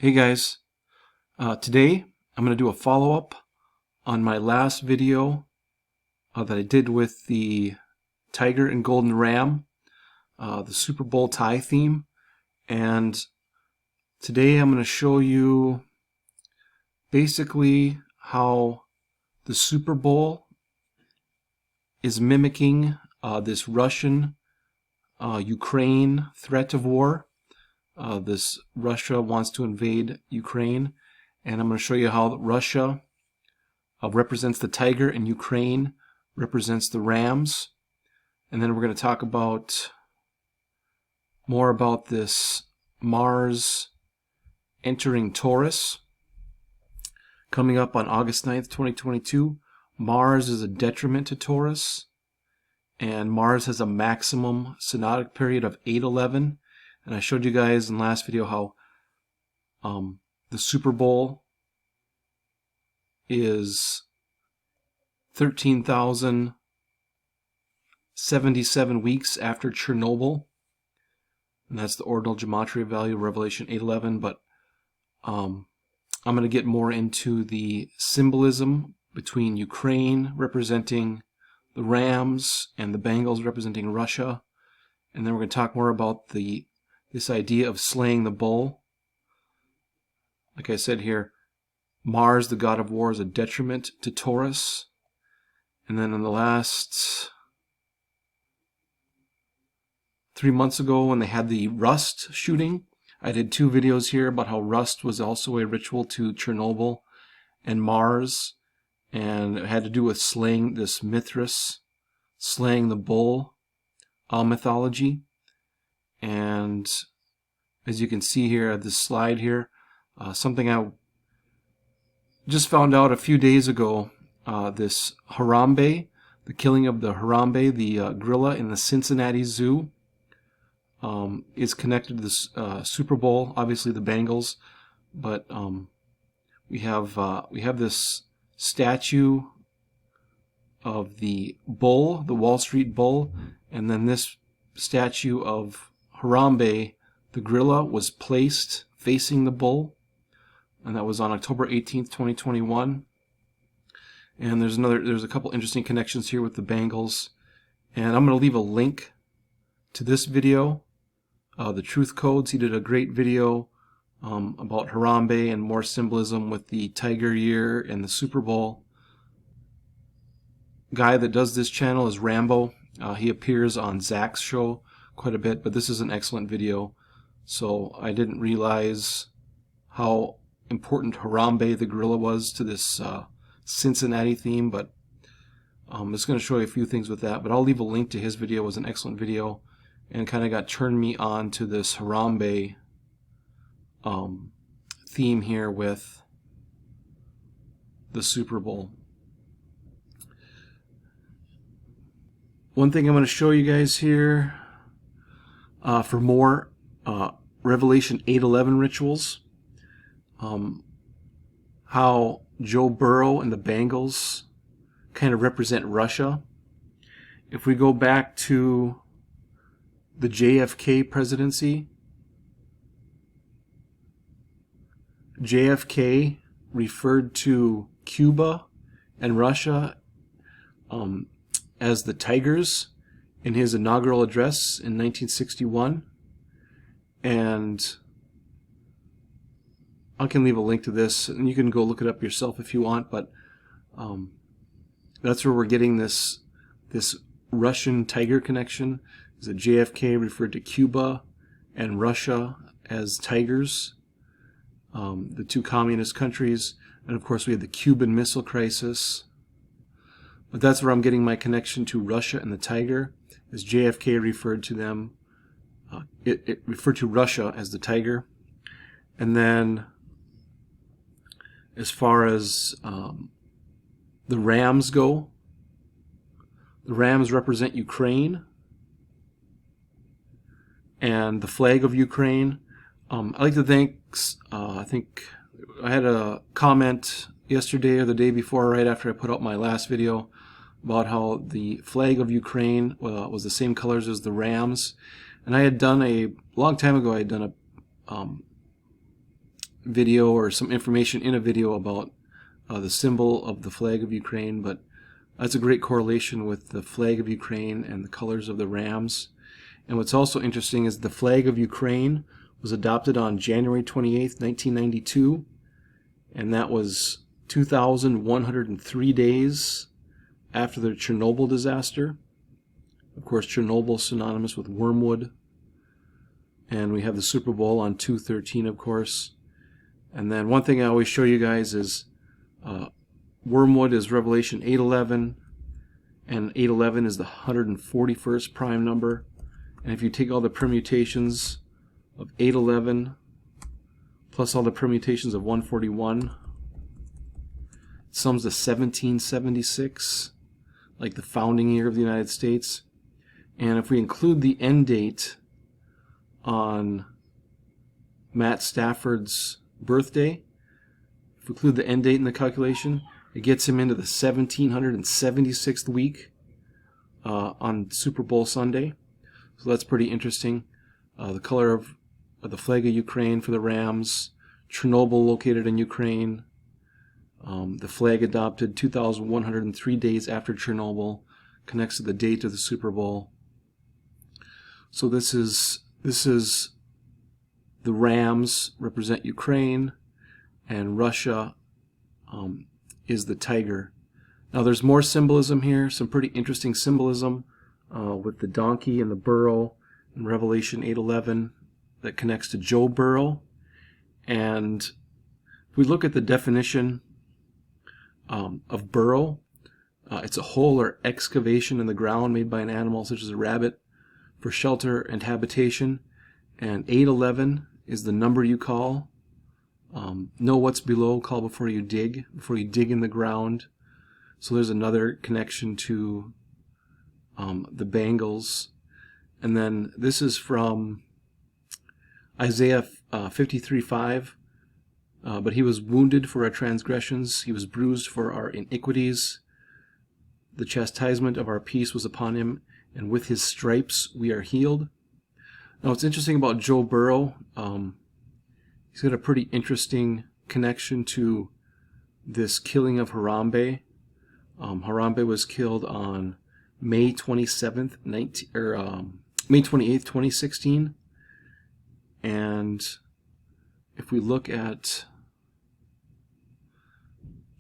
Hey guys, today I'm going to do a follow-up on my last video that I did with the Tiger and Golden Ram, the Super Bowl tie theme, and today I'm going to show you basically how the Super Bowl is mimicking this Russian-Ukraine threat of war. This Russia wants to invade Ukraine, and I'm going to show you how Russia represents the tiger and Ukraine represents the rams. And then we're going to talk about more about this Mars entering Taurus coming up on August 9th, 2022. Mars is a detriment to Taurus, and Mars has a maximum synodic period of 811. And I showed you guys in the last video how the Super Bowl is 13,077 weeks after Chernobyl. And that's the ordinal gematria value, Revelation 8:11. But I'm going to get more into the symbolism between Ukraine representing the Rams and the Bengals representing Russia. And then we're going to talk more about this idea of slaying the bull. Like I said here, Mars, the god of war, is a detriment to Taurus. And then in the last 3 months ago when they had the Rust shooting, I did 2 videos here about how Rust was also a ritual to Chernobyl and Mars. And it had to do with slaying this Mithras, slaying the bull mythology. And as you can see here at this slide here, something I just found out a few days ago, this Harambe, the killing of the Harambe, the gorilla in the Cincinnati Zoo, is connected to this Super Bowl, obviously the Bengals, but we have this statue of the bull, the Wall Street bull, and then this statue of Harambe, the gorilla, was placed facing the bull, and that was on October 18th, 2021. And there's a couple interesting connections here with the Bengals, and I'm going to leave a link to this video, the Truth Codes. He did a great video about Harambe and more symbolism with the Tiger Year and the Super Bowl. Guy that does this channel is Rambo. He appears on Zach's show quite a bit, but this is an excellent video. So I didn't realize how important Harambe the gorilla was to this Cincinnati theme, but I'm just going to show you a few things with that. But I'll leave a link to his video. It was an excellent video and kind of turned me on to this Harambe theme here with the Super Bowl. One thing I'm going to show you guys here for more Revelation 8:11 rituals, how Joe Burrow and the Bengals kind of represent Russia. If we go back to the JFK presidency, JFK referred to Cuba and Russia as the Tigers in his inaugural address in 1961. And I can leave a link to this, and you can go look it up yourself if you want, but that's where we're getting this Russian tiger connection, is that JFK referred to Cuba and Russia as tigers, the two communist countries. And of course we had the Cuban Missile Crisis. But that's where I'm getting my connection to Russia and the tiger, as JFK referred to them. It referred to Russia as the tiger. And then as far as the rams go, the rams represent Ukraine and the flag of Ukraine. I'd like to thank, I think I had a comment yesterday or the day before, right after I put out my last video, about how the flag of Ukraine was the same colors as the Rams. And I had done a long time ago, I had done a video or some information in a video about the symbol of the flag of Ukraine, but that's a great correlation with the flag of Ukraine and the colors of the Rams. And what's also interesting is the flag of Ukraine was adopted on January 28th, 1992, and that was 2,103 days after the Chernobyl disaster. Of course, Chernobyl is synonymous with wormwood. And we have the Super Bowl on 2/13, of course. And then one thing I always show you guys is wormwood is Revelation 8:11, and 8:11 is the 141st prime number. And if you take all the permutations of 8:11 plus all the permutations of 141, it sums to 1776, like the founding year of the United States. And if we include the end date on Matt Stafford's birthday, if we include the end date in the calculation, it gets him into the 1776th week on Super Bowl Sunday. So that's pretty interesting. The color of the flag of Ukraine for the Rams, Chernobyl located in Ukraine, the flag adopted 2,103 days after Chernobyl, connects to the date of the Super Bowl. So this is the Rams represent Ukraine, and Russia is the tiger. Now there's more symbolism here, some pretty interesting symbolism with the donkey and the burro in Revelation 8:11 that connects to Joe Burrow. And if we look at the definition of burrow, it's a hole or excavation in the ground made by an animal such as a rabbit for shelter and habitation. And 8:11 is the number you call. Know what's below, call before you dig in the ground. So there's another connection to the Bengals. And then this is from Isaiah 53:5. But he was wounded for our transgressions, he was bruised for our iniquities. The chastisement of our peace was upon him, and with his stripes we are healed. Now what's interesting about Joe Burrow, he's got a pretty interesting connection to this killing of Harambe. Harambe was killed on May 27th, May 28th, 2016. And if we look at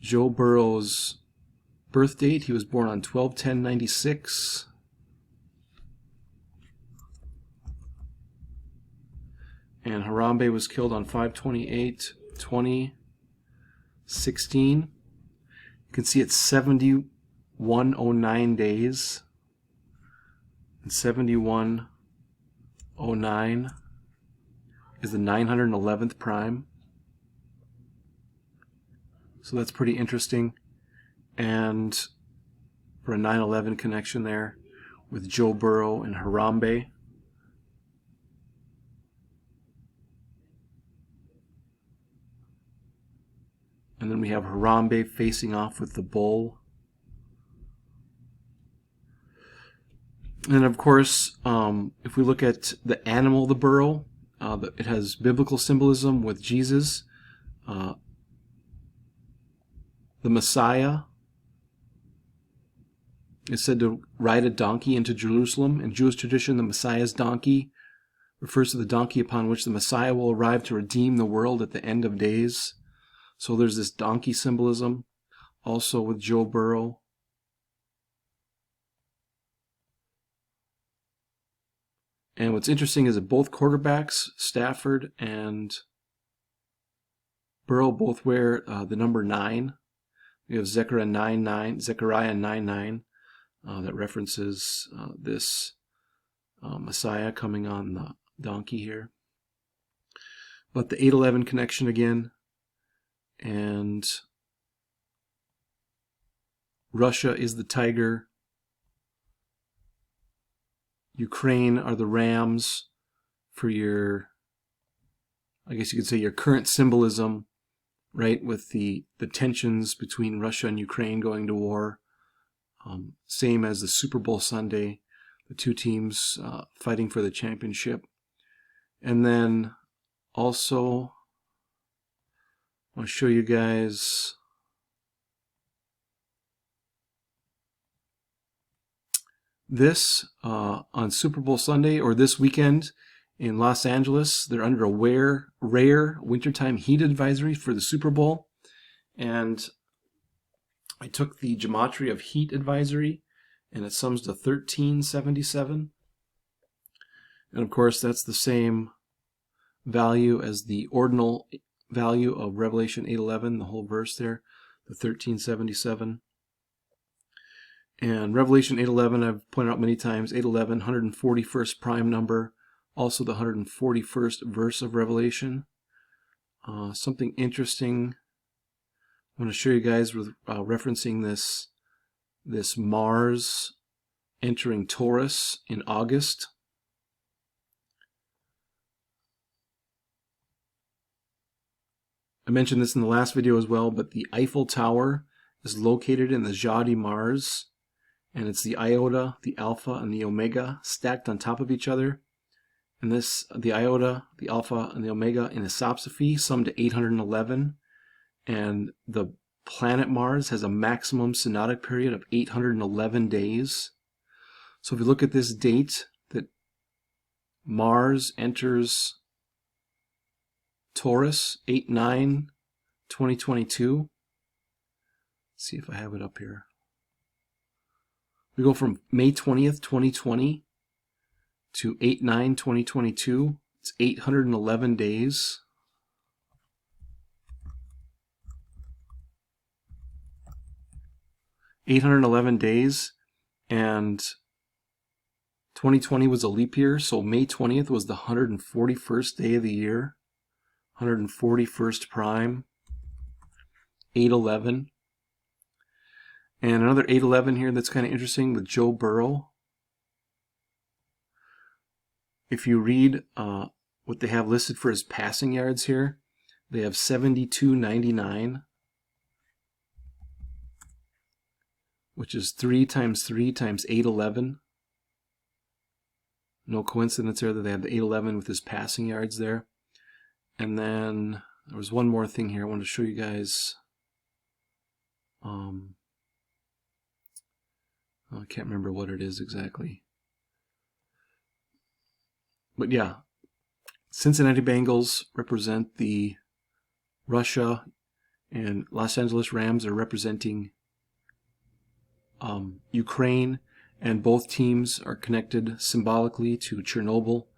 Joe Burrow's birth date, he was born on 12/10/96. And Harambe was killed on 5/28/2016. You can see it's 7109 days. And 7109 is the 911th prime. So that's pretty interesting. And for a 9/11 connection there with Joe Burrow and Harambe. And then we have Harambe facing off with the bull. And of course, if we look at the animal, the burro, it has biblical symbolism with Jesus, the Messiah is said to ride a donkey into Jerusalem. In Jewish tradition, the Messiah's donkey refers to the donkey upon which the Messiah will arrive to redeem the world at the end of days. So there's this donkey symbolism also with Joe Burrow. And what's interesting is that both quarterbacks, Stafford and Burrow, both wear the number 9. We have Zechariah 9:9 that references this Messiah coming on the donkey here. But the 8:11 connection again, and Russia is the tiger. Ukraine are the rams for your, I guess you could say, your current symbolism, right, with the tensions between Russia and Ukraine going to war. Same as the Super Bowl Sunday, the two teams fighting for the championship. And then also I want to show you guys this on Super Bowl Sunday, or this weekend in Los Angeles. They're under a rare wintertime heat advisory for the Super Bowl. And I took the gematria of heat advisory, and it sums to 1377. And of course, that's the same value as the ordinal value of Revelation 8:11, the whole verse there, the 1377. And Revelation 8:11, I've pointed out many times, 8:11, 141st prime number, also the 141st verse of Revelation. Something interesting I want to show you guys with referencing this Mars entering Taurus in August. I mentioned this in the last video as well, but the Eiffel Tower is located in the Jadi Mars, and it's the iota, the alpha, and the omega stacked on top of each other. And the iota, the alpha, and the omega in isopsophy sum to 811, and the planet Mars has a maximum synodic period of 811 days. So if you look at this date that Mars enters Taurus, 8/9/2022. See if I have it up here. We go from May 20th, 2020 to 8/9/2022. It's 811 days. And 2020 was a leap year, so May 20th was the 141st day of the year. 141st prime, 811. And another 811 here that's kind of interesting with Joe Burrow. If you read what they have listed for his passing yards here, they have 7299, which is 3 times 3 times 811. No coincidence there that they have the 811 with his passing yards there. And then there was one more thing here I wanted to show you guys. I can't remember what it is exactly. But yeah, Cincinnati Bengals represent the Russia, and Los Angeles Rams are representing Ukraine, and both teams are connected symbolically to Chernobyl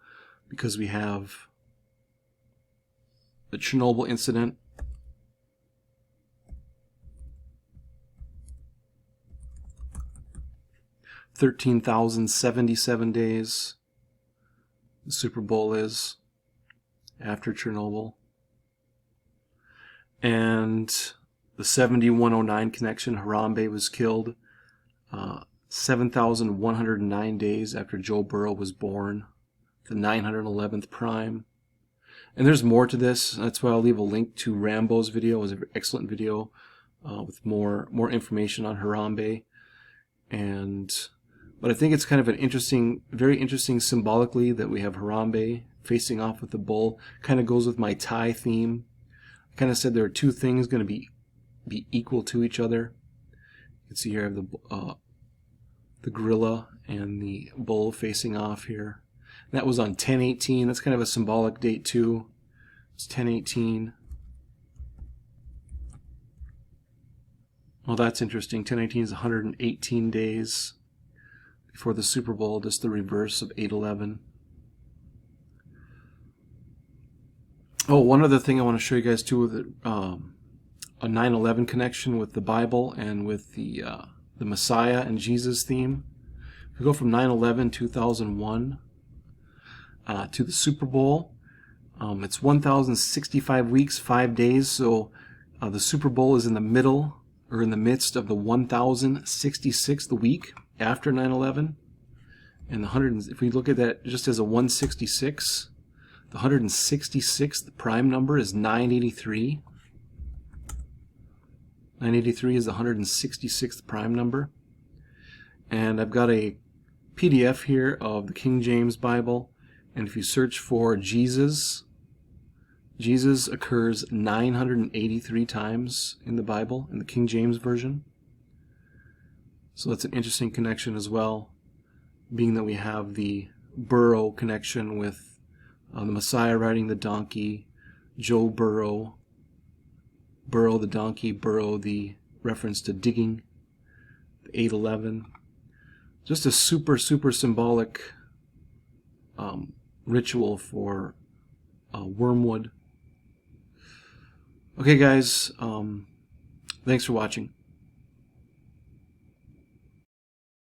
because we have the Chernobyl incident. $13,077 days the Super Bowl is after Chernobyl. And the 7109 connection, Harambe was killed 7,109 days after Joe Burrow was born, the 911th prime. And there's more to this. That's why I'll leave a link to Rambo's video. It was an excellent video with more information on Harambe. But I think it's kind of an interesting, very interesting symbolically that we have Harambe facing off with the bull. Kind of goes with my Thai theme. I kind of said there are two things going to be equal to each other. You can see here I have the gorilla and the bull facing off here. That was on 10/18. That's kind of a symbolic date too. It's 10/18. Well, that's interesting. 10/18 is 118 days before the Super Bowl, just the reverse of 8/11. Oh, one other thing I want to show you guys too with a 9/11 connection with the Bible and with the Messiah and Jesus theme. We go from 9/11 2001 to the Super Bowl. It's 1,065 weeks, 5 days. So the Super Bowl is in the middle or in the midst of the 1,066th week after 9/11. And if we look at that just as a 166, the 166th prime number is 983. 983 is the 166th prime number. And I've got a PDF here of the King James Bible. And if you search for Jesus Jesus occurs 983 times in the Bible, in the King James Version. So that's an interesting connection as well, being that we have the Burro connection with the Messiah riding the donkey, Joe Burrow, Burrow the donkey, Burrow the reference to digging, the 8:11. Just a super symbolic ritual for wormwood. Okay guys, thanks for watching.